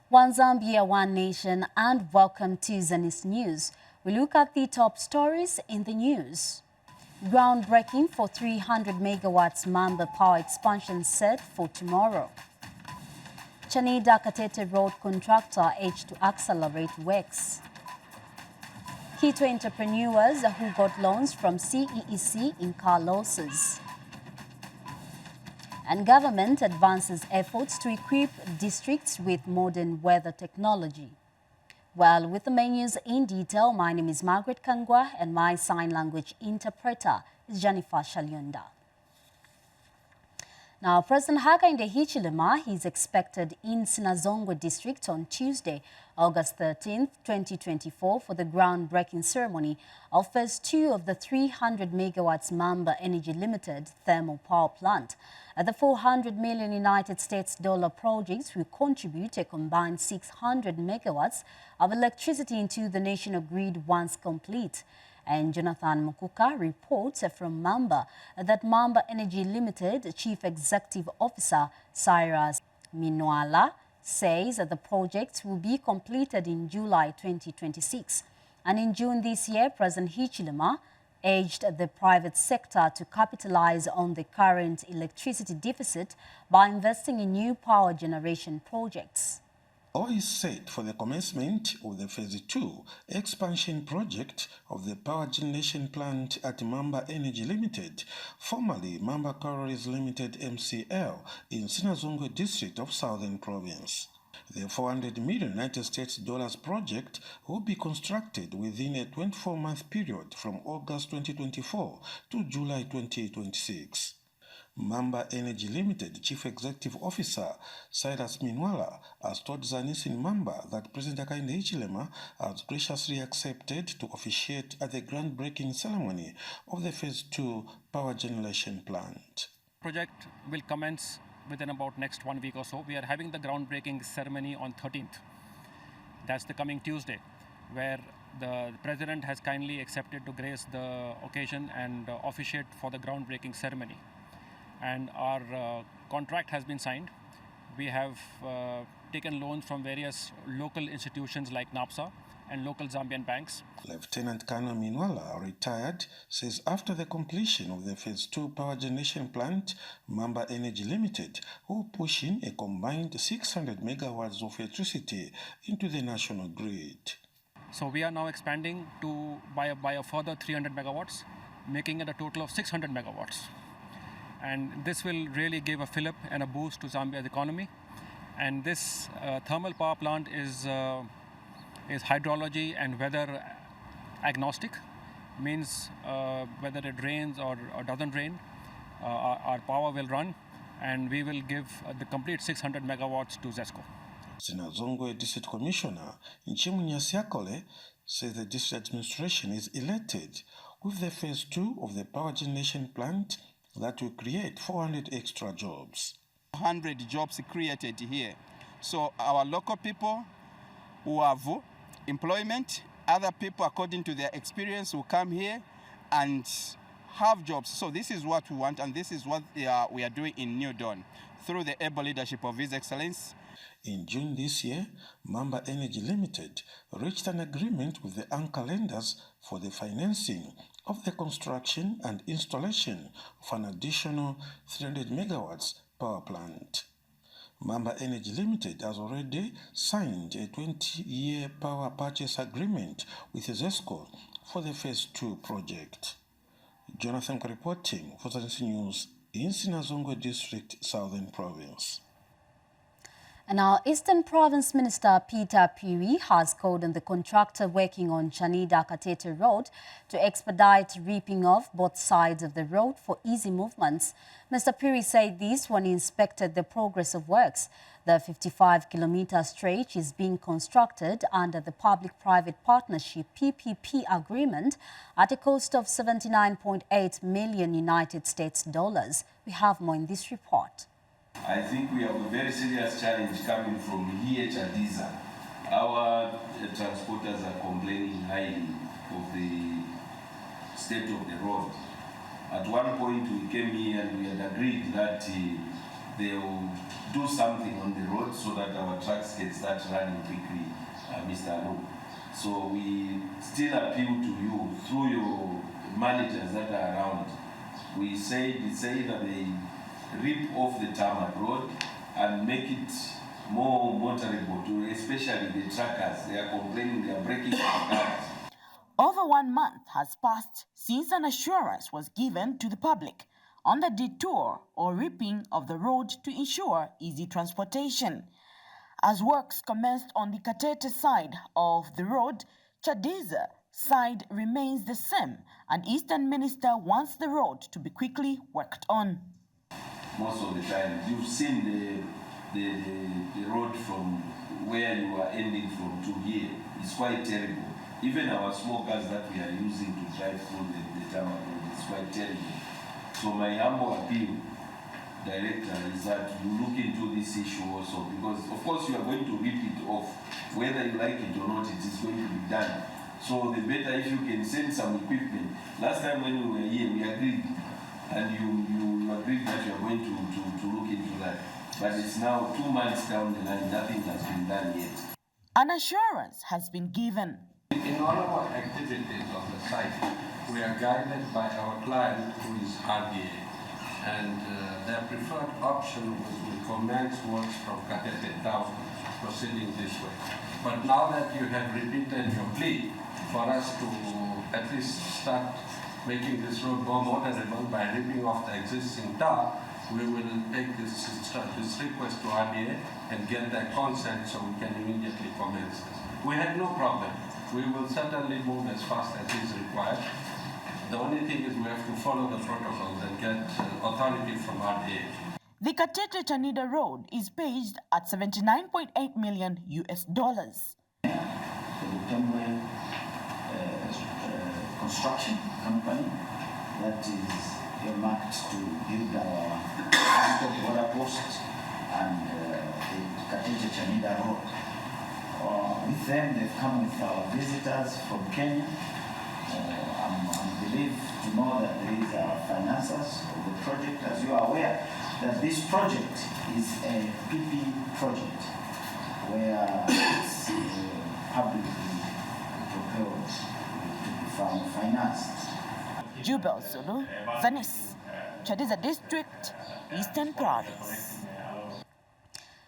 One Zambia, one nation, and welcome to Zanis News. We look at the top stories in the news. Groundbreaking for 300 megawatts Mamba power expansion set for tomorrow. Chanida Katete Road contractor urged to accelerate works. Keto entrepreneurs who got loans from CEEC in car losses. And government advances efforts to equip districts with modern weather technology. Well, with the menus in detail, my name is Margaret Kangwa and my sign language interpreter is Jennifer Shalyonda. Now, President Hakainde Hichilema is expected in Sinazongwe district on Tuesday, August 13th, 2024 for the groundbreaking ceremony of phase 2 of the 300 megawatts Mamba Energy Limited thermal power plant. The 400 million United States dollar projects will contribute a combined 600 megawatts of electricity into the national grid once complete. And Jonathan Mukuka reports from Mamba that Mamba Energy Limited Chief Executive Officer Cyrus Minwala says that the projects will be completed in July 2026. And in June this year, President Hichilema urged the private sector to capitalize on the current electricity deficit by investing in new power generation projects. All is set for the commencement of the Phase 2 expansion project of the power generation plant at Mamba Energy Limited, formerly Mamba Quarries Limited MCL, in Sinazongwe district of Southern Province. The 400 million United States dollars project will be constructed within a 24-month period from August 2024 to July 2026. Mamba Energy Limited Chief Executive Officer Cyrus Minwala has told Zanis in Mamba that President Hakainde Hichilema has graciously accepted to officiate at the groundbreaking ceremony of the Phase 2 power generation plant. Project will commence within about next 1 week or so. We are having the groundbreaking ceremony on 13th. That's the coming Tuesday, where the President has kindly accepted to grace the occasion and officiate for the groundbreaking ceremony. And our contract has been signed. We have taken loans from various local institutions like NAPSA and local Zambian banks. Lieutenant Colonel Minwala, retired, says after the completion of the Phase 2 power generation plant, Mamba Energy Limited will push in a combined 600 megawatts of electricity into the national grid. So we are now expanding to by a further 300 megawatts, making it a total of 600 megawatts. And this will really give a fillip and a boost to Zambia's economy. And this thermal power plant is hydrology and weather agnostic, means whether it rains or doesn't rain, our power will run, and we will give the complete 600 megawatts to ZESCO. Sinazongwe District Commissioner Nchimu Nyasiakole says the district administration is elated with the Phase 2 of the power generation plant that will create 400 extra jobs. 100 jobs created here. So our local people who have employment, other people according to their experience will come here and have jobs. So this is what we want, and this is what we are doing in New Dawn through the able leadership of His Excellency. In June this year, Mamba Energy Limited reached an agreement with the anchor lenders for the financing of the construction and installation of an additional 300 megawatts power plant. Mamba Energy Limited has already signed a 20-year power purchase agreement with ZESCO for the Phase 2 project. Jonathan reporting for Zanis News in Sinazongwe District, Southern Province. And our Eastern Province Minister Peter Piri has called on the contractor working on Chanida Katete Road to expedite reaping off both sides of the road for easy movements. Mr. Piri said this when he inspected the progress of works. The 55-kilometer stretch is being constructed under the Public-Private Partnership PPP agreement at a cost of 79.8 million United States dollars. We have more in this report. I think we have a very serious challenge coming from here, Chadiza. Our transporters are complaining highly of the state of the road. At one point we came here and we had agreed that they'll do something on the road so that our trucks can start running quickly, Mr. Anu. So we still appeal to you through your managers that are around. We say that they rip off the tarmac road and make it more motorable to especially the truckers. They are complaining they are breaking the cars. Over 1 month has passed since an assurance was given to the public on the detour or ripping of the road to ensure easy transportation. As works commenced on the Katete side of the road, Chadiza side remains the same, and Eastern Minister wants the road to be quickly worked on. Most of the time, you've seen the road from where you are ending from to here. It's quite terrible. Even our small cars that we are using to drive through the tarmac road is quite terrible. So my humble appeal, Director, is that you look into this issue also, because of course you are going to rip it off. Whether you like it or not, it is going to be done. So the better if you can send some equipment. Last time when we were here, we agreed, and you agreed that you are going to look into that. But it's now 2 months down the line, nothing has been done yet. An assurance has been given. In all of our activities on the site, we are guided by our client, who is RDA, and their preferred option was we commence works from Katete down, proceeding this way. But now that you have repeated your plea for us to at least start making this road more motorable by ripping off the existing tar, we will take this request to RDA and get their consent so we can immediately commence this. We had no problem. We will certainly move as fast as is required. The only thing is we have to follow the protocols and get authority from RDA. The Katete Chanida Road is paged at $79.8 million. The Butemwe construction company that is earmarked to build our transport border post and the Katete Chanida Road. With them, they've come with our visitors from Kenya. I'm relieved to know that there is financiers of the project. As you are aware, that this project is a PP project where it's publicly proposed to be financed. Jubel Sulu, Zanis, Chadiza District, Eastern Province.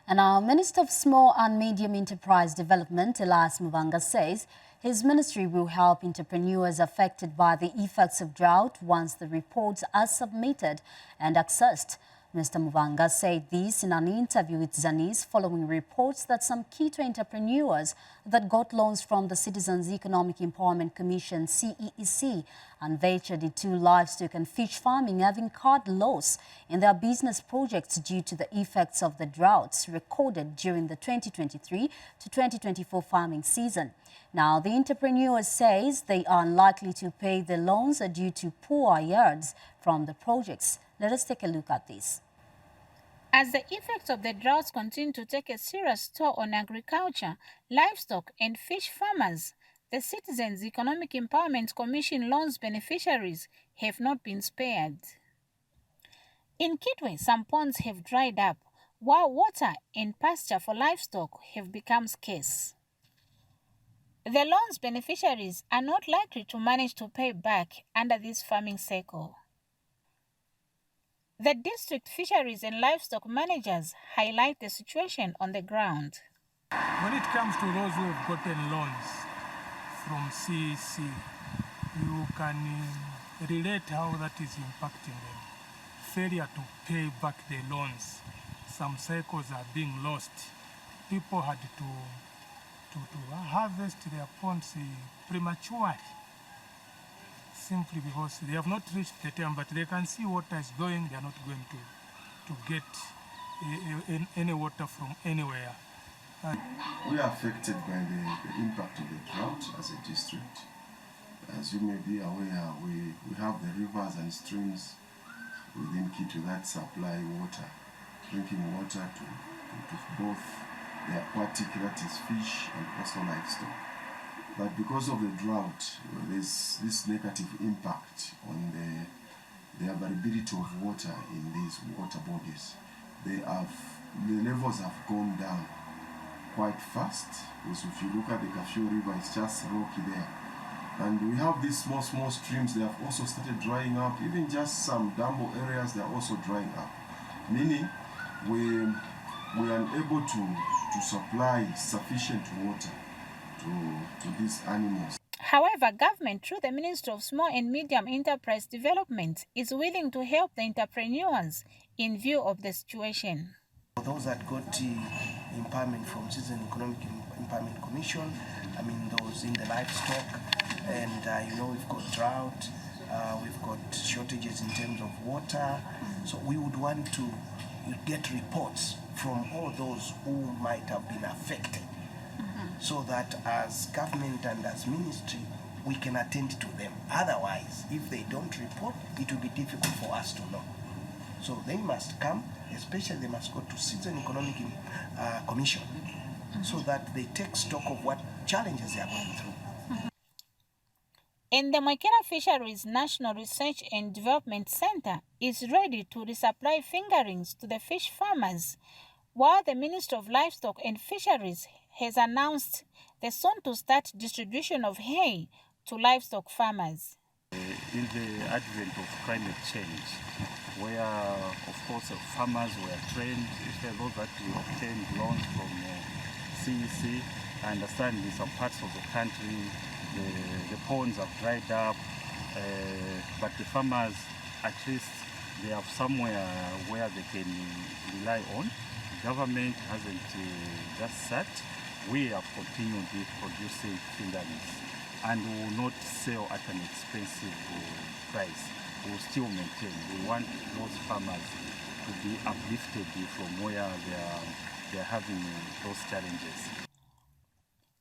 And our Minister of Small and Medium Enterprise Development, Elias Muvanga, says his ministry will help entrepreneurs affected by the effects of drought once the reports are submitted and accessed. Mr. Muvanga said this in an interview with Zanis following reports that some Quito entrepreneurs that got loans from the Citizens Economic Empowerment Commission, CEEC, and ventured into livestock and fish farming have incurred loss in their business projects due to the effects of the droughts recorded during the 2023 to 2024 farming season. Now, the entrepreneur says they are unlikely to pay the loans due to poor yields from the projects. Let us take a look at this. As the effects of the droughts continue to take a serious toll on agriculture, livestock and fish farmers, the Citizens Economic Empowerment Commission loans beneficiaries have not been spared. In Kitwe, some ponds have dried up, while water and pasture for livestock have become scarce. The loans beneficiaries are not likely to manage to pay back under this farming cycle. The district fisheries and livestock managers highlight the situation on the ground. When it comes to those who have gotten loans from CEC, you can relate how that is impacting them. Failure to pay back the loans. Some cycles are being lost. People had to harvest their ponds prematurely, simply because they have not reached the term, but they can see water is going. They are not going to get any water from anywhere. We are affected by the impact of the drought as a district. As you may be aware, we have the rivers and streams within Kitwe that supply water, drinking water to both the aquatic, that is fish, and also livestock. But because of the drought, there's this negative impact on the availability of water in these water bodies. the levels have gone down quite fast, because if you look at the Kafue River, it's just rocky there. And we have these small streams, they have also started drying up. Even just some Dambo areas, they are also drying up. Meaning, we are unable to supply sufficient water to these animals. However, government, through the Ministry of Small and Medium Enterprise Development, is willing to help the entrepreneurs in view of the situation. For those that got empowerment from Citizen Economic Empowerment Commission, I mean those in the livestock, and we've got drought, we've got shortages in terms of water, so we would want to get reports from all those who might have been affected, so that as government and as ministry, we can attend to them. Otherwise, if they don't report, it will be difficult for us to know. So they must come, especially they must go to Citizen Economic Commission, so that they take stock of what challenges they are going through. And the Moikena Fisheries National Research and Development Center is ready to resupply fingerlings to the fish farmers, while the Ministry of Livestock and Fisheries has announced the soon-to-start distribution of hay to livestock farmers. In the advent of climate change, where, of course, farmers were trained, those that we obtained loans from CEC, I understand in some parts of the country, the ponds have dried up, but the farmers, at least, they have somewhere where they can rely on. The government hasn't just sat. We have continued producing fingerlings, and we will not sell at an expensive price. We will still maintain. We want those farmers to be uplifted from where they are having those challenges.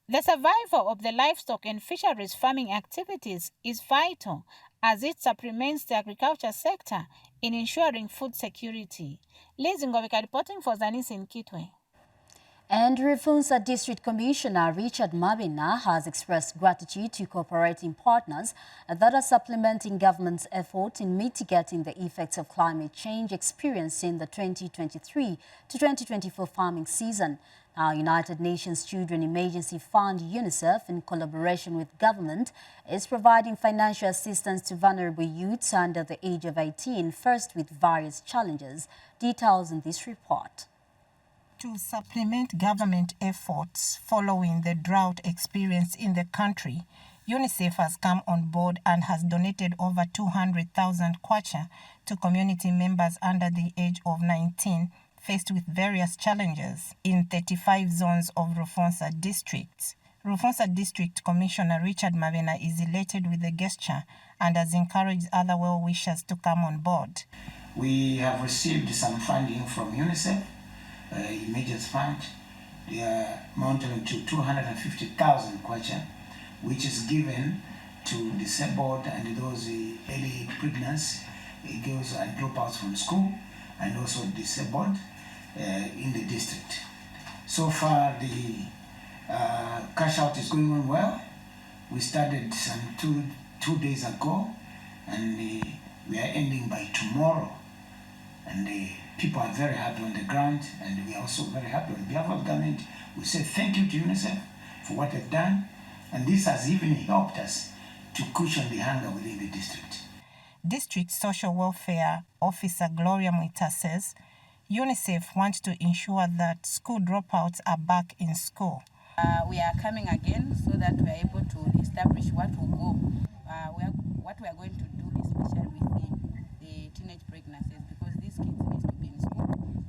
The survival of the livestock and fisheries farming activities is vital, as it supplements the agriculture sector in ensuring food security. Liz Ngobeka reporting for Zanis in Kitwe. And Rufunsa District Commissioner Richard Mabina has expressed gratitude to cooperating partners that are supplementing government's effort in mitigating the effects of climate change experienced in the 2023 to 2024 farming season. Now, United Nations Children Emergency Fund, UNICEF, in collaboration with government, is providing financial assistance to vulnerable youths under the age of 18, faced with various challenges. Details in this report. To supplement government efforts following the drought experienced in the country, UNICEF has come on board and has donated over 200,000 kwacha to community members under the age of 19 faced with various challenges in 35 zones of Rufunsa districts. Rufunsa District Commissioner Richard Mabina is elated with the gesture and has encouraged other well-wishers to come on board. We have received some funding from UNICEF, Emergency Fund. They are amounting to 250,000 kwacha, which is given to disabled and those early pregnancy, girls and dropouts from school, and also disabled in the district. So far, the cash out is going on well. We started some two days ago, and we are ending by tomorrow. And the people are very happy on the ground, and we are also very happy on behalf of government. We say thank you to UNICEF for what they've done, and this has even helped us to cushion the hunger within the district. District Social Welfare Officer Gloria Muita says UNICEF wants to ensure that school dropouts are back in school. We are coming again so that we are able to establish what will go, what we are going to do, especially with the teenage pregnancies, because these kids need to be in school.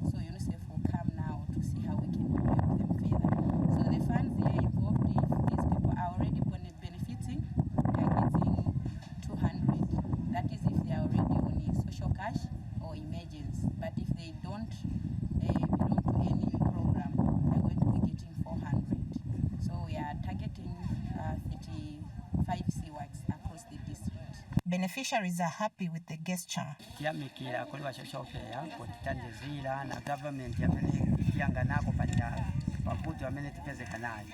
So UNICEF will come now to see how we can help them further. So the funds here involved, if these people are already benefiting, they are getting 200. That is if they are already on social cash or emergency. But if they don't belong to any program, they are going to be getting 400. So we are targeting 35 CWACs across the district. Beneficiaries are happy with the gesture. Yamikira kwa social care kwa Tanzania na government yamene kianganako pacha pakuti yamene tupezekanayo.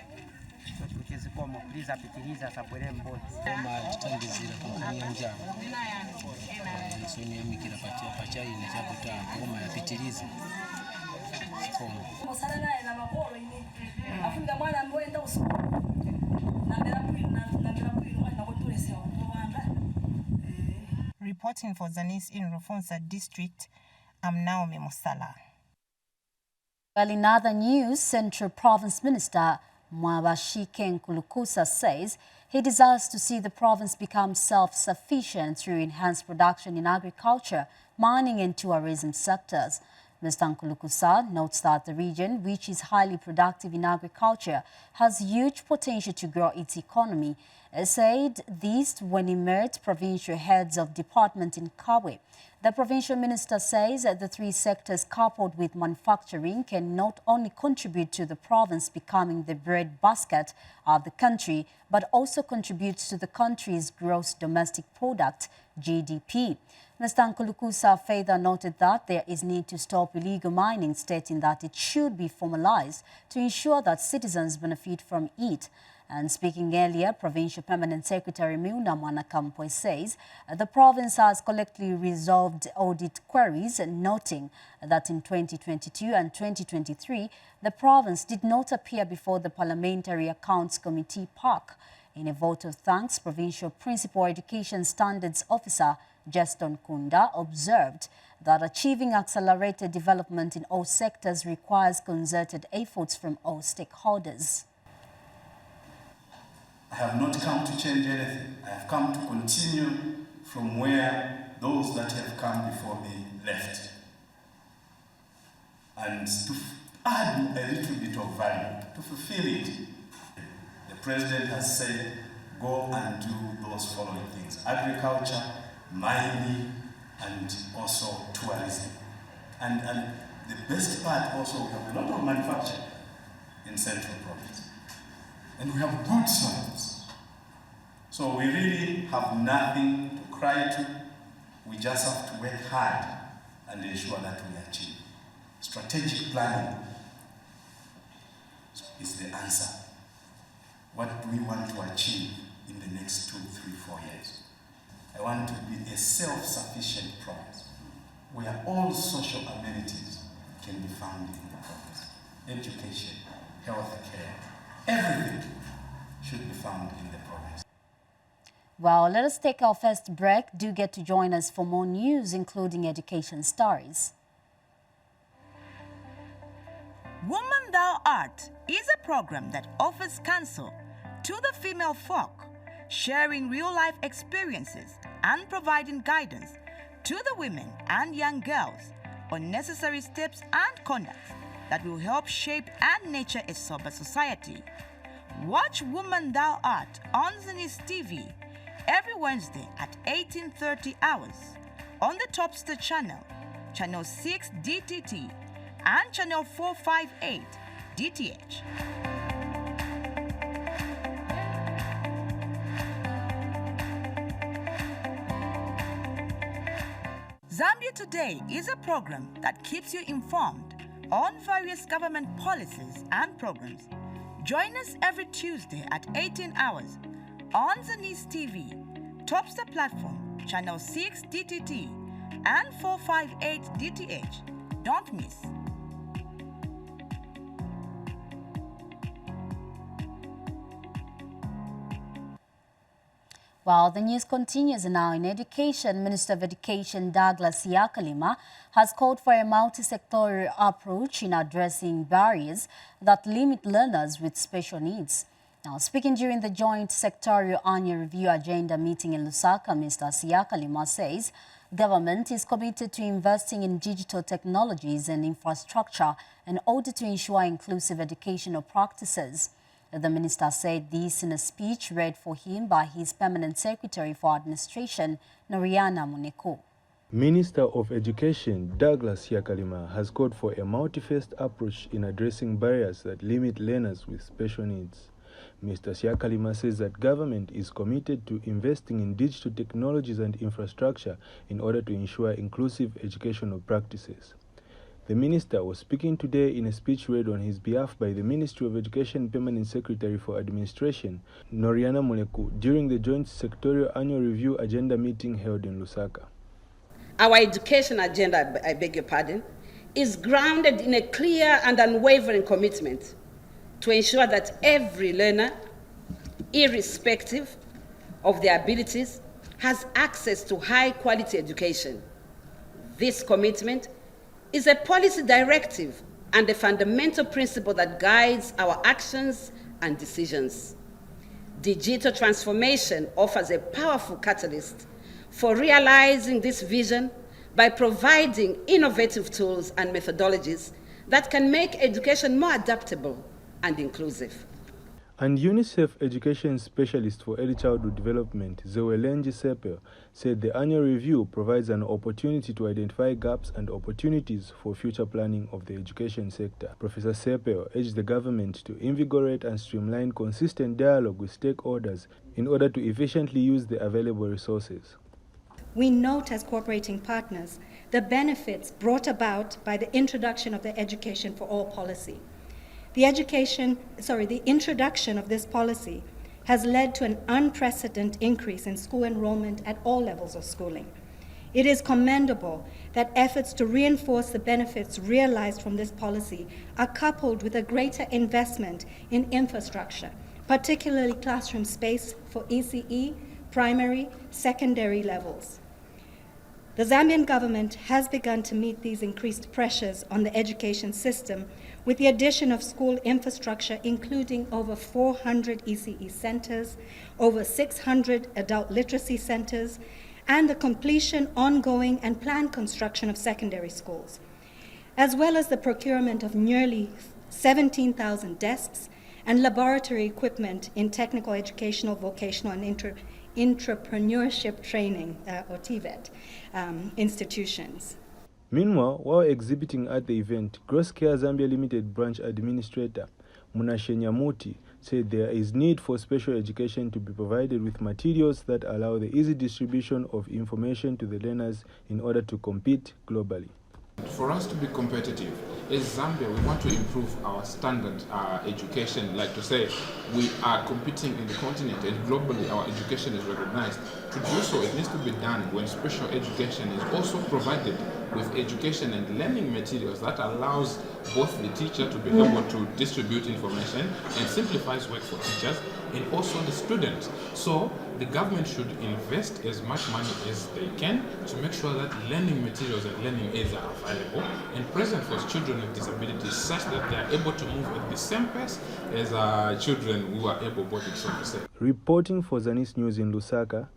So tukizi kwa mkriza pitiliza sabwele mbodi. Kama Tanzania kwa nyanja. Nisoni yamikira pacha ine chakuta koma yapitiliza. home. Reporting for Zanis in Rufonsa District, I'm Naomi Musala. Well, in other news, Central Province Minister Mwabashike Nkulukusa says he desires to see the province become self-sufficient through enhanced production in agriculture, mining and tourism sectors. Mr. Nkulukusa notes that the region, which is highly productive in agriculture, has huge potential to grow its economy. He said this when he met provincial heads of department in Kawe. The provincial minister says that the three sectors coupled with manufacturing can not only contribute to the province becoming the bread basket of the country, but also contributes to the country's gross domestic product, GDP. Mr. Nkulukusa further noted that there is need to stop illegal mining, stating that it should be formalized to ensure that citizens benefit from it. And speaking earlier, Provincial Permanent Secretary Milna Mwanakampwe says the province has collectively resolved audit queries, noting that in 2022 and 2023, the province did not appear before the Parliamentary Accounts Committee (PAC). In a vote of thanks, Provincial Principal Education Standards Officer Justin Kunda observed that achieving accelerated development in all sectors requires concerted efforts from all stakeholders. I have not come to change anything. I have come to continue from where those that have come before me left. And to add a little bit of value, to fulfill it. The President has said, go and do those following things: agriculture, mining, and also tourism. And the best part also, we have a lot of manufacturing in Central Province. And we have good soils. So we really have nothing to cry to. We just have to work hard and ensure that we achieve. Strategic planning is the answer. What do we want to achieve in the next 2, 3, 4 years? I want to be a self-sufficient province where all social amenities can be found in the province. Education, health care, everything should be found in the province. Well, let us take our first break. Do get to join us for more news, including education stories. Woman Thou Art is a program that offers counsel to the female folk, sharing real-life experiences and providing guidance to the women and young girls on necessary steps and conduct that will help shape and nurture a sober society. Watch Woman Thou Art on Zanis TV every Wednesday at 18:30 hours on the Topstar channel, channel 6 DTT, and channel 458 DTH. Zambia Today is a program that keeps you informed on various government policies and programs. Join us every Tuesday at 18 hours on Zanis TV, Topstar platform, channel 6 DTT, and 458 DTH. Don't miss. Well, the news continues now. In education, Minister of Education Douglas Yakalima has called for a multi-sectoral approach in addressing barriers that limit learners with special needs. Now, speaking during the joint sectorial annual review agenda meeting in Lusaka, Mr. Yakalima says government is committed to investing in digital technologies and infrastructure in order to ensure inclusive educational practices. The minister said this in a speech read for him by his Permanent Secretary for Administration, Noriana Muneko. Minister of Education Douglas Yakalima has called for a multi-faced approach in addressing barriers that limit learners with special needs. Mr. Yakalima says that government is committed to investing in digital technologies and infrastructure in order to ensure inclusive educational practices. The minister was speaking today in a speech read on his behalf by the Ministry of Education Permanent Secretary for Administration, Noriana Muneku, during the joint sectorial annual review agenda meeting held in Lusaka. Our education agenda, I beg your pardon, is grounded in a clear and unwavering commitment to ensure that every learner, irrespective of their abilities, has access to high-quality education. This commitment is a policy directive and a fundamental principle that guides our actions and decisions. Digital transformation offers a powerful catalyst for realizing this vision by providing innovative tools and methodologies that can make education more adaptable and inclusive. And UNICEF Education Specialist for Early Childhood Development, Zewelenji Sepel, said the annual review provides an opportunity to identify gaps and opportunities for future planning of the education sector. Professor Sepel urged the government to invigorate and streamline consistent dialogue with stakeholders in order to efficiently use the available resources. We note as cooperating partners the benefits brought about by the introduction of the Education for All policy. The introduction of this policy has led to an unprecedented increase in school enrollment at all levels of schooling. It is commendable that efforts to reinforce the benefits realized from this policy are coupled with a greater investment in infrastructure, particularly classroom space for ECE, primary, secondary levels. The Zambian government has begun to meet these increased pressures on the education system with the addition of school infrastructure, including over 400 ECE centers, over 600 adult literacy centers, and the completion, ongoing, and planned construction of secondary schools, as well as the procurement of nearly 17,000 desks and laboratory equipment in technical, educational, vocational, and entrepreneurship training, or TVET, institutions. Meanwhile, while exhibiting at the event, Gross Care Zambia Limited branch administrator Munashe Nyamuti said there is need for special education to be provided with materials that allow the easy distribution of information to the learners in order to compete globally. For us to be competitive, as Zambia, we want to improve our standard education. Like to say, we are competing in the continent and globally our education is recognized. To do so, it needs to be done when special education is also provided with education and learning materials that allows both the teacher to be able to distribute information and simplifies work for teachers and also the students. So the government should invest as much money as they can to make sure that learning materials and learning aids are available and present for children with disabilities such that they are able to move at the same pace as children who are able-bodied, so to say. Reporting for Zanis News in Lusaka,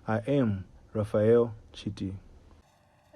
I am Raphael Chiti.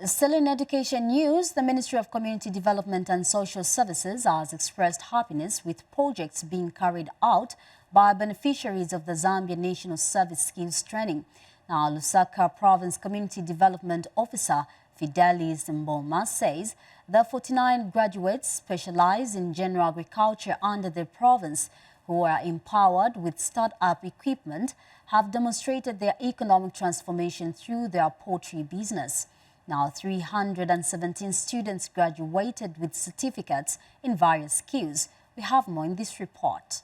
Still in education news, the Ministry of Community Development and Social Services has expressed happiness with projects being carried out by beneficiaries of the Zambia National Service Skills Training. Now, Lusaka Province Community Development Officer Fidelis Mboma says the 49 graduates specialized in general agriculture under the province who are empowered with start-up equipment have demonstrated their economic transformation through their poultry business. Now, 317 students graduated with certificates in various skills. We have more in this report.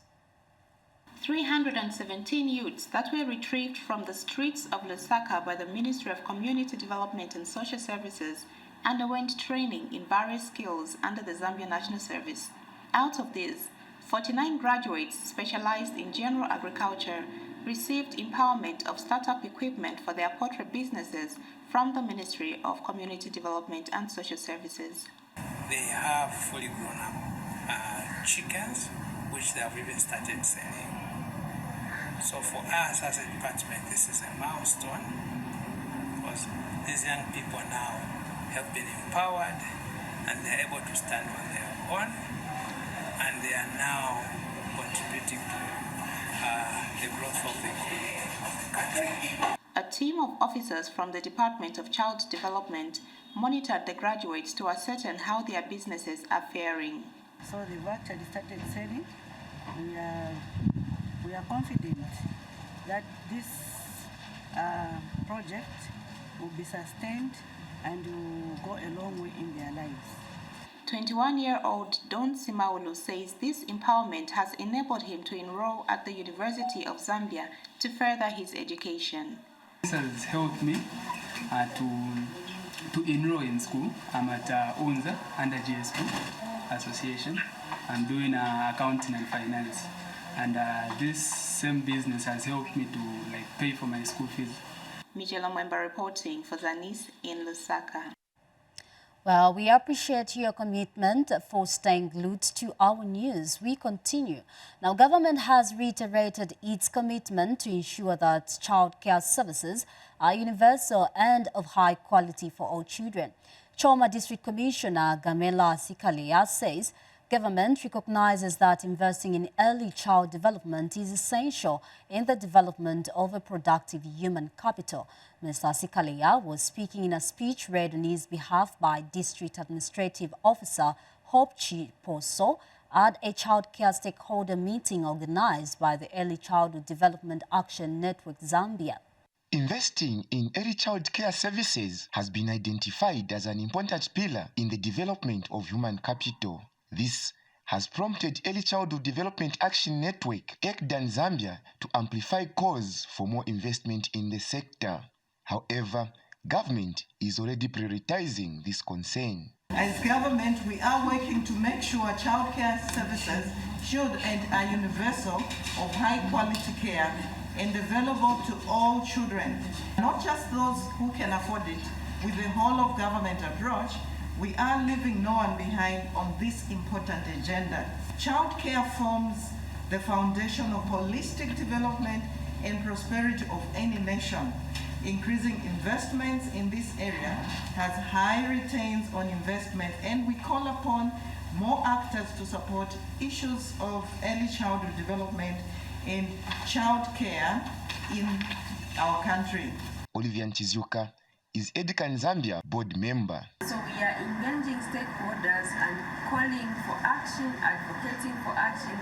317 youths that were retrieved from the streets of Lusaka by the Ministry of Community Development and Social Services underwent training in various skills under the Zambia National Service. Out of these, 49 graduates specialized in general agriculture received empowerment of startup equipment for their poultry businesses from the Ministry of Community Development and Social Services. They have fully grown up chickens, which they have even started selling. So for us as a department, this is a milestone because these young people now have been empowered and they're able to stand on their own, and they are now contributing to the growth of the economy of the country. A team of officers from the Department of Child Development monitored the graduates to ascertain how their businesses are faring. So they've actually started selling. We are confident that this project will be sustained and will go a long way in their lives. 21-year-old Don Simaulu says this empowerment has enabled him to enroll at the University of Zambia to further his education. This has helped me to to enroll in school. I'm at UNZA, under GSP Association. I'm doing accounting and finance. And this same business has helped me to pay for my school fees. Michelle Mwemba reporting for Zanis in Lusaka. Well, we appreciate your commitment for staying glued to our news. We continue. Now, government has reiterated its commitment to ensure that childcare services are universal and of high quality for all children. Choma District Commissioner Gamela Sikalia says government recognizes that investing in early child development is essential in the development of a productive human capital. Mr. Sikalia was speaking in a speech read on his behalf by District Administrative Officer Hope Chiposo at a childcare stakeholder meeting organized by the Early Childhood Development Action Network Zambia. Investing in early child care services has been identified as an important pillar in the development of human capital. This has prompted Early Childhood Development Action Network, ECDAN Zambia, to amplify calls for more investment in the sector. However, government is already prioritizing this concern. As government, we are working to make sure childcare services should and are universal, of high quality care, and available to all children, not just those who can afford it. With the whole of government approach, we are leaving no one behind on this important agenda. Childcare forms the foundation of holistic development and prosperity of any nation. Increasing investments in this area has high returns on investment, and we call upon more actors to support issues of early childhood development and child care in our country. Olivia Nchizuka is EDCAN Zambia board member. So we are engaging stakeholders and calling for action, advocating for action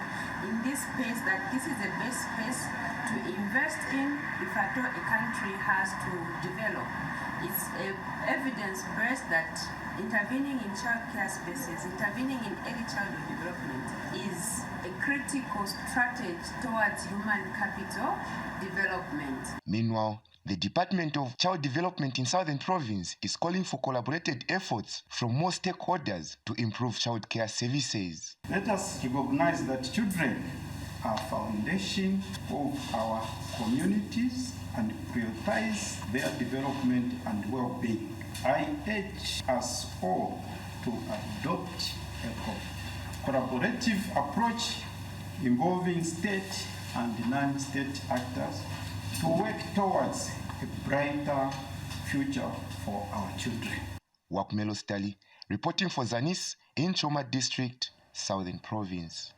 in this space, that this is the best space to invest in if at all a country has to develop. It's evidence-based that intervening in childcare spaces, intervening in early childhood development is a critical strategy towards human capital development. Meanwhile, the Department of Child Development in Southern Province is calling for collaborated efforts from more stakeholders to improve child care services. Let us recognize that children are foundation of our communities and prioritize their development and well-being. I urge us all to adopt a collaborative approach involving state and non-state actors to work towards a brighter future for our children. Wakumelo Stali, reporting for Zanis in Choma District, Southern Province.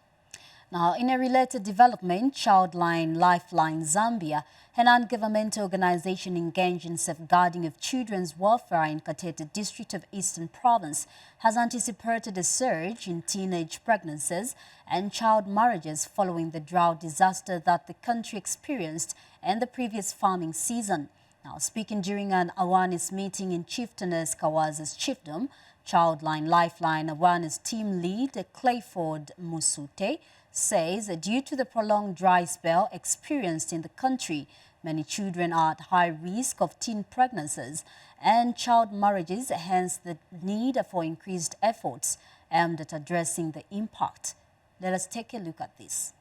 Now, in a related development, CHILDLINE, LIFELINE Zambia, a non-governmental organization engaged in safeguarding of children's welfare in Katete District of Eastern Province, has anticipated a surge in teenage pregnancies and child marriages following the drought disaster that the country experienced in the previous farming season. Now, speaking during an awareness meeting in Chieftainess Kawaza's chiefdom, CHILDLINE, LIFELINE awareness team lead Clayford Musute says due to the prolonged dry spell experienced in the country, many children are at high risk of teen pregnancies and child marriages, hence the need for increased efforts aimed at addressing the impact. Let us take a look at this.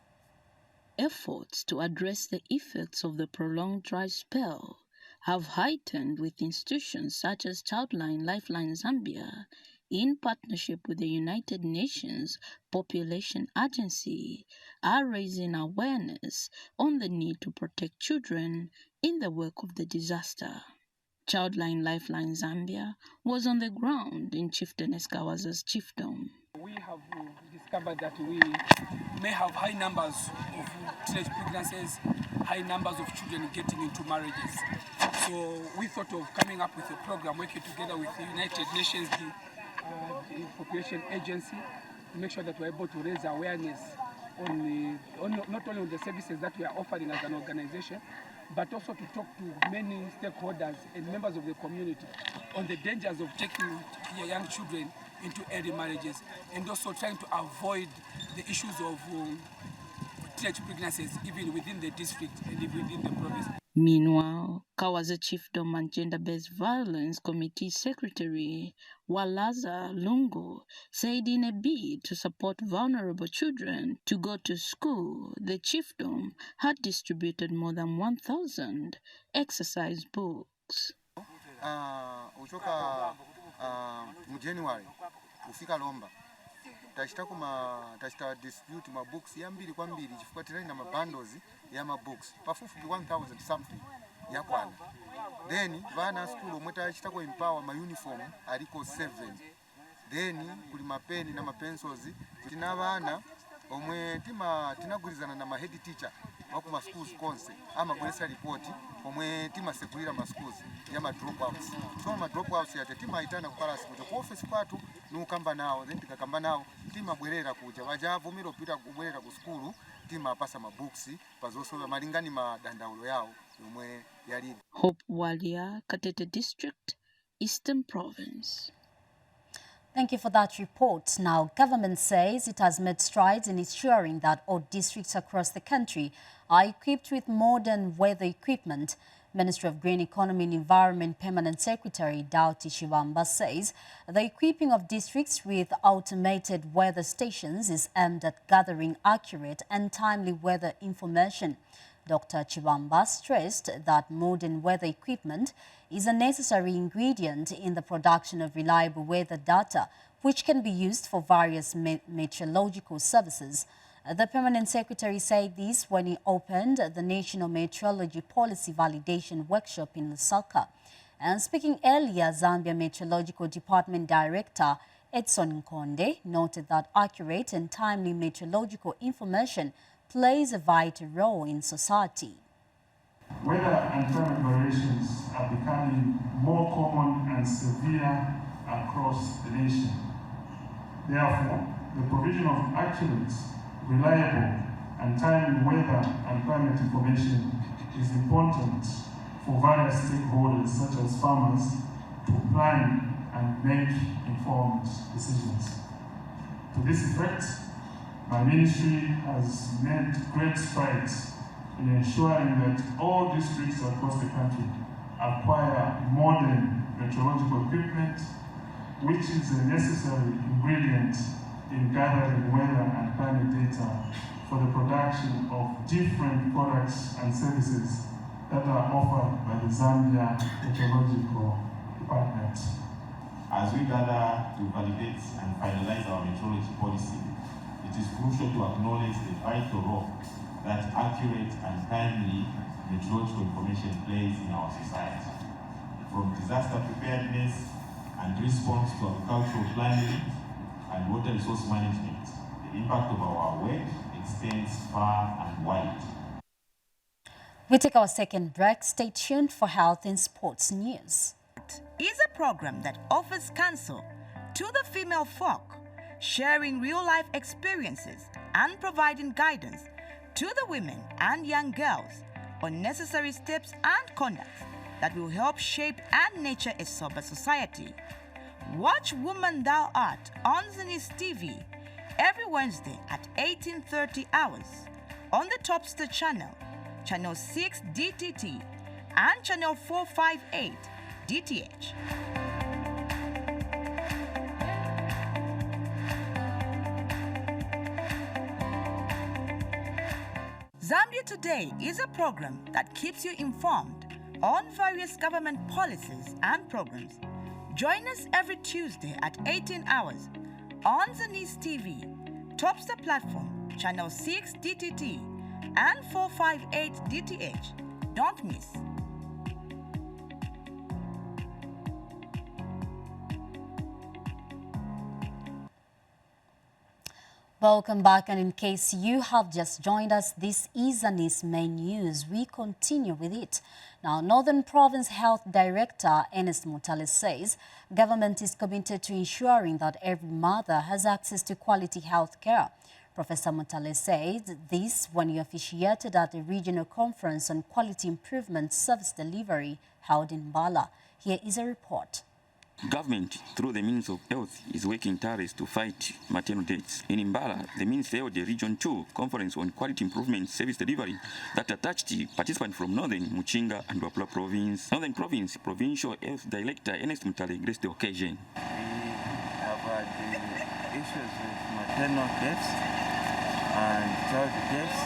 Efforts to address the effects of the prolonged dry spell have heightened with institutions such as CHILDLINE, LIFELINE Zambia, in partnership with the United Nations Population Agency, are raising awareness on the need to protect children in the wake of the disaster. CHILDLINE, LIFELINE Zambia was on the ground in Chieftainess Kawaza's chiefdom. We have discovered that we may have high numbers of teenage pregnancies, high numbers of children getting into marriages. So we thought of coming up with a program working together with the United Nations, the Population Agency, to make sure that we're able to raise awareness on not only on the services that we are offering as an organization, but also to talk to many stakeholders and members of the community on the dangers of taking young children into early marriages, and also trying to avoid the issues of teenage pregnancies even within the district and within the province. Meanwhile, Kawaze Chiefdom and Gender-Based Violence Committee Secretary Walaza Lungu said in a bid to support vulnerable children to go to school, the chiefdom had distributed more than 1,000 exercise books. Uchoka mu January kufika Lomba tachita distribute ma books yambiri kwa mbiri chifuatira na bundles ya ma books pafupi 1,000 something yakwana. Then vana school omwe tachitako empower ma uniform aliko 7. Then kuli mapeni na ma pencils tina vana omwe tinagulizana na ma head teacher wako ma schools konse ama kulesa report omwe timasekulira ma schools ya ma dropouts. So ma dropouts yate timaitana kukalasi kuja ku office kwatu nukamba nawo, then tikakamba nawo timabwerera kuja vajavumira kupita kubwerera ku school timapasa ma books pazosowa malingani madandaulo yawo omwe yali. Hope Walia, Katete District, Eastern Province. Thank you for that report. Now, government says it has made strides in ensuring that all districts across the country are equipped with modern weather equipment. Ministry of Green Economy and Environment Permanent Secretary Dauti Shivamba says the equipping of districts with automated weather stations is aimed at gathering accurate and timely weather information. Dr. Chibamba stressed that modern weather equipment is a necessary ingredient in the production of reliable weather data, which can be used for various meteorological services. The Permanent Secretary said this when he opened the National Meteorology Policy Validation Workshop in LAKA. And speaking earlier, Zambia Meteorological Department Director Edson Nkonde noted that accurate and timely meteorological information plays a vital role in society. Weather and climate variations are becoming more common and severe across the nation. Therefore, the provision of accurate, reliable, and timely weather and climate information is important for various stakeholders such as farmers to plan and make informed decisions. To this effect, my ministry has made great strides in ensuring that all districts across the country acquire modern meteorological equipment, which is a necessary ingredient in gathering weather and climate data for the production of different products and services that are offered by the Zambia Meteorological Department. As we gather to validate and finalize our meteorology policy, it is crucial to acknowledge the vital role that accurate and timely meteorological information plays in our society. From disaster preparedness and response to agricultural planning and water resource management, the impact of our work extends far and wide. We take our second break. Stay tuned for health and sports news. Is a program that offers counsel to the female folk, sharing real-life experiences and providing guidance to the women and young girls on necessary steps and conduct that will help shape and nurture a sober society. Watch Woman Thou Art on Zanis TV every Wednesday at 18:30 hours on the Topstar channel, Channel 6 DTT, and Channel 458 DTH. Zambia Today is a program that keeps you informed on various government policies and programs. Join us every Tuesday at 18 hours on Zanis TV, Topstar platform, Channel 6 DTT, and 458 DTH. Don't miss. Welcome back, and in case you have just joined us, this is Zanis main news. We continue with it. Now, Northern Province Health Director Ernest Mutale says government is committed to ensuring that every mother has access to quality health care. Professor Mutale said this when he officiated at a regional conference on quality improvement service delivery held in Bala. Here is a report. Government, through the Ministry of Health, is working tirelessly to fight maternal deaths. In Mbala, the Ministry held a Region 2 conference on quality improvement service delivery that attached participants from Northern, Muchinga and Wapula Province. Northern Province Provincial Health Director Ernest Mutale graced the occasion. We have had the issues with maternal deaths and child deaths,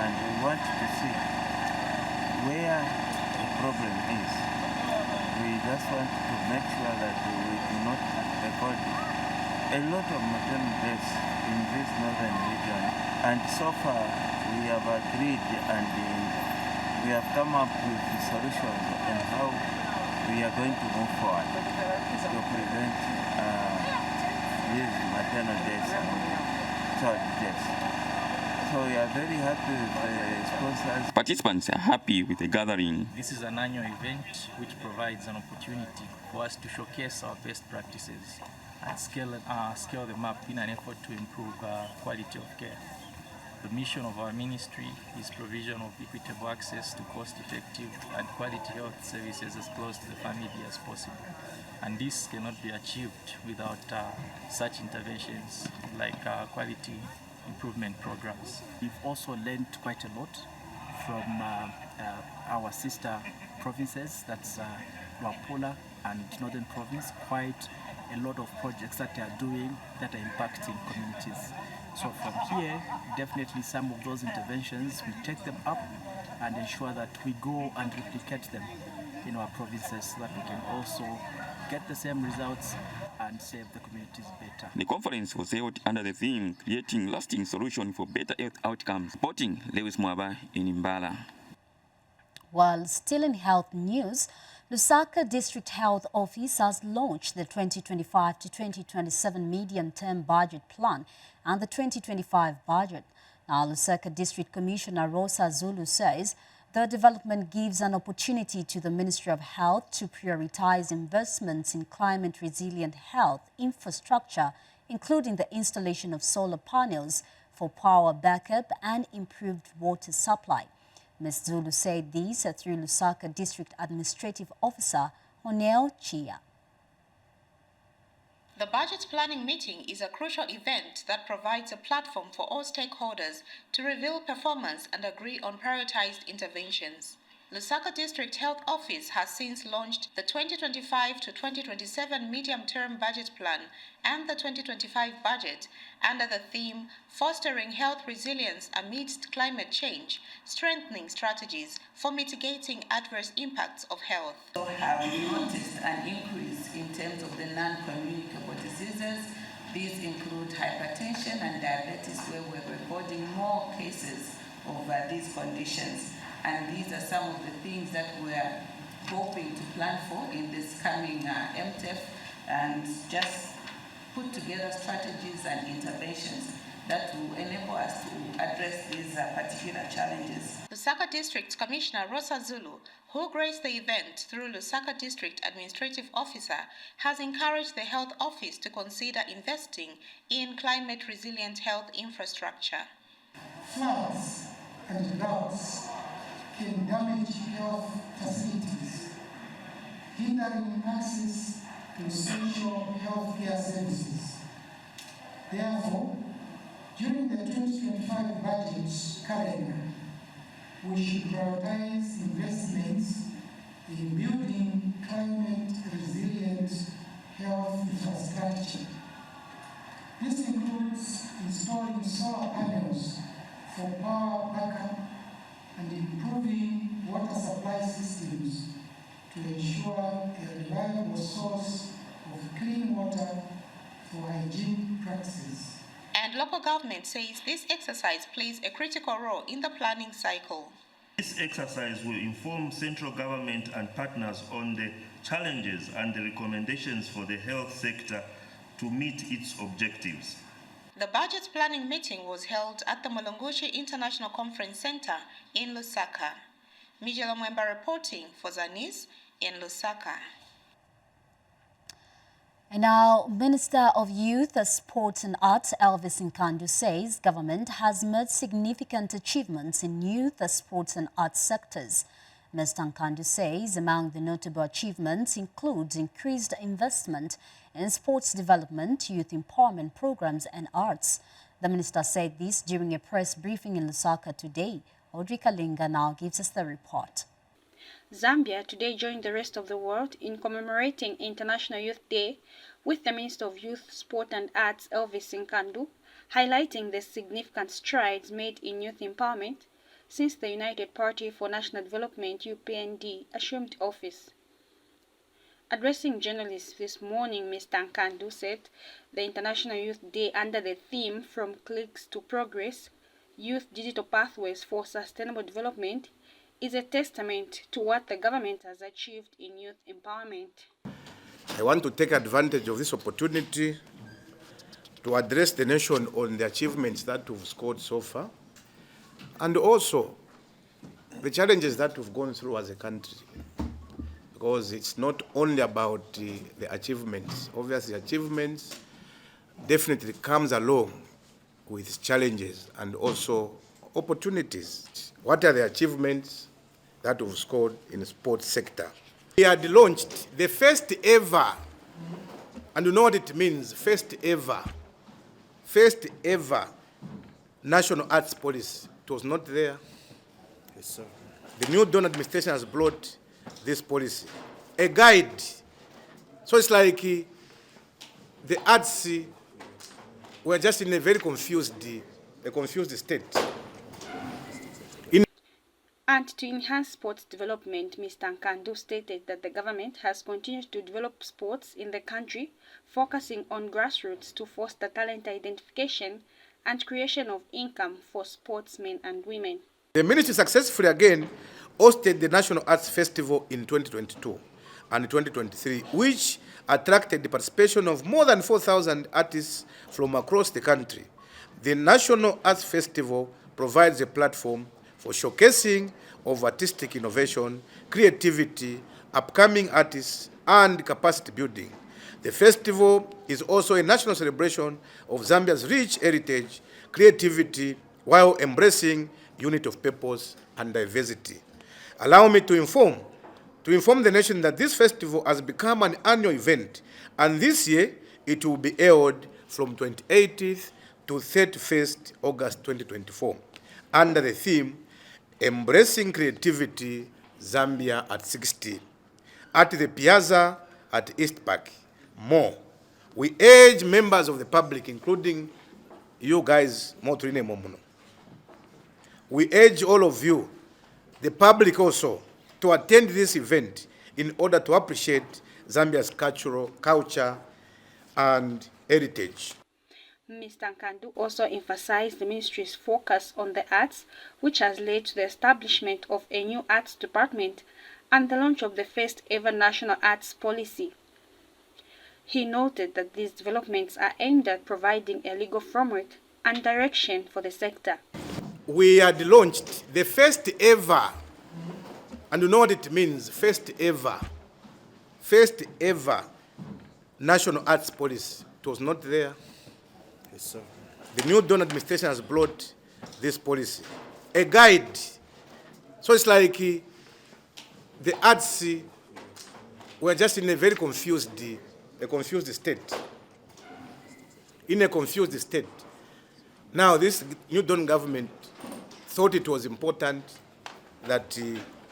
and we want to see where the problem is. We just want to make sure that we do not record a lot of maternal deaths in this northern region. And so far, we have agreed and we have come up with the solutions and how we are going to move forward to prevent these maternal deaths and child deaths. So we are very happy with the sponsors. Participants are happy with the gathering. This is an annual event which provides an opportunity for us to showcase our best practices and scale them up in an effort to improve quality of care. The mission of our ministry is provision of equitable access to cost-effective and quality health services as close to the family as possible. And this cannot be achieved without such interventions like quality improvement programs. We've also learned quite a lot from our sister provinces, that's Wapula and Northern Province, quite a lot of projects that they are doing that are impacting communities. So from here, definitely some of those interventions, we take them up and ensure that we go and replicate them in our provinces so that we can also get the same results and save the communities better. The conference was held under the theme Creating Lasting Solutions for Better Health Outcomes, supporting Lewis Mwaba in Mbala. While still in health news, Lusaka District Health Office has launched the 2025 to 2027 medium-term budget plan and the 2025 budget. Now, Lusaka District Commissioner Rosa Zulu says the development gives an opportunity to the Ministry of Health to prioritize investments in climate-resilient health infrastructure, including the installation of solar panels for power backup and improved water supply. Ms. Zulu said this through Lusaka District Administrative Officer Honel Chia. The budget planning meeting is a crucial event that provides a platform for all stakeholders to reveal performance and agree on prioritized interventions. Lusaka District Health Office has since launched the 2025 to 2027 medium-term budget plan and the 2025 budget under the theme Fostering Health Resilience Amidst Climate Change, Strengthening Strategies for Mitigating Adverse Impacts of Health. We have noticed an increase in terms of the non-communicable diseases. These include hypertension and diabetes, where we're recording more cases of these conditions. And these are some of the things that we're hoping to plan for in this coming MTEF, and just put together strategies and interventions that will enable us to address these particular challenges. Lusaka District Commissioner Rosa Zulu, who graced the event through Lusaka District Administrative Officer, has encouraged the Health Office to consider investing in climate-resilient health infrastructure. Floods and droughts can damage health facilities, hindering access to essential healthcare services. Therefore, during the 2025 budget calendar, we should prioritize investments in building climate-resilient health infrastructure. This includes installing solar panels for power backup and improving water supply systems to ensure a reliable source of clean water for hygiene practices. And local government says this exercise plays a critical role in the planning cycle. This exercise will inform central government and partners on the challenges and the recommendations for the health sector to meet its objectives. The budget planning meeting was held at the Mulungushi International Conference Center in Lusaka. Mijelo Mwemba reporting for Zanis in Lusaka. And now, Minister of Youth, Sports and Arts, Elvis Nkandu, says government has made significant achievements in youth, sports and arts sectors. Mr. Nkandu says among the notable achievements includes increased investment in sports development, youth empowerment programs and arts. The minister said this during a press briefing in Lusaka today. Audrey Kalinga now gives us the report. Zambia today joined the rest of the world in commemorating International Youth Day with the Minister of Youth, Sport and Arts, Elvis Nkandu, highlighting the significant strides made in youth empowerment since the United Party for National Development, UPND, assumed office. Addressing journalists this morning, Mr. Nkandu said the International Youth Day under the theme From Cliques to Progress, Youth Digital Pathways for Sustainable Development is a testament to what the government has achieved in youth empowerment. I want to take advantage of this opportunity to address the nation on the achievements that we've scored so far, and also the challenges that we've gone through as a country. Because it's not only about the achievements. Obviously, achievements definitely comes along with challenges and also opportunities. What are the achievements that we've scored in the sports sector? We had launched the first ever, and you know what it means, first ever national arts policy. It was not there. Yes, sir. The new Dawn administration has brought this policy, a guide. So it's like the arts were just in a very confused state. And to enhance sports development, Mr. Nkandu stated that the government has continued to develop sports in the country, focusing on grassroots to foster talent identification and creation of income for sportsmen and women. The ministry successfully again hosted the National Arts Festival in 2022 and 2023, which attracted the participation of more than 4,000 artists from across the country. The National Arts Festival provides a platform for showcasing of artistic innovation, creativity, upcoming artists, and capacity building. The festival is also a national celebration of Zambia's rich heritage, creativity, while embracing unity of purpose and diversity. Allow me to inform the nation that this festival has become an annual event, and this year it will be held from 28th to 31st August 2024, under the theme, Embracing Creativity, Zambia at 60, at the Piazza at East Park. More, we urge members of the public, including you guys, we urge all of you, the public also, to attend this event in order to appreciate Zambia's culture and heritage. Mr. Nkandu also emphasized the ministry's focus on the arts, which has led to the establishment of a new arts department and the launch of the first ever national arts policy. He noted that these developments are aimed at providing a legal framework and direction for the sector. We had launched the first ever, and you know what it means, first ever national arts policy. It was not there. Yes, sir. The new Dawn administration has brought this policy, a guide. So it's like the arts were just in a very confused state. Now this new Dawn government thought it was important that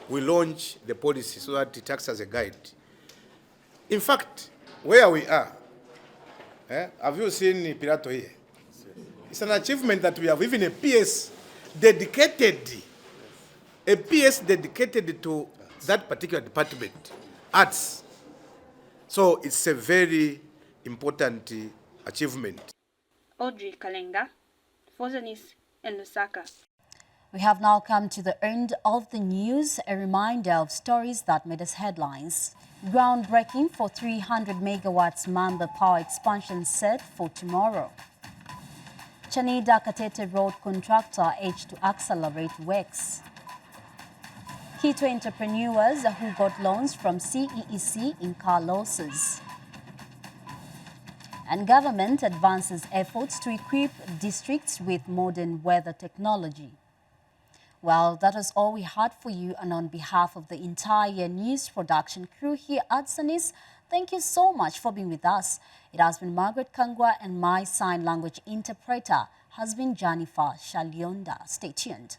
we launch the policy so that it acts as a guide. In fact, where we are, have you seen Pirato here? It's an achievement that we have even a PS dedicated to that particular department, arts. So it's a very important achievement. Audrey Kalinga, for Zanis in Lusaka. We have now come to the end of the news, a reminder of stories that made us headlines. Groundbreaking for 300 megawatts Mamba power expansion set for tomorrow. Chanida Katete Road contractor urged to accelerate works. Key to entrepreneurs who got loans from CEEC incur losses. And government advances efforts to equip districts with modern weather technology. Well, that is all we had for you, and on behalf of the entire news production crew here at Zanis, thank you so much for being with us. It has been Margaret Kangwa, and my sign language interpreter has been Jennifer Shalionda. Stay tuned.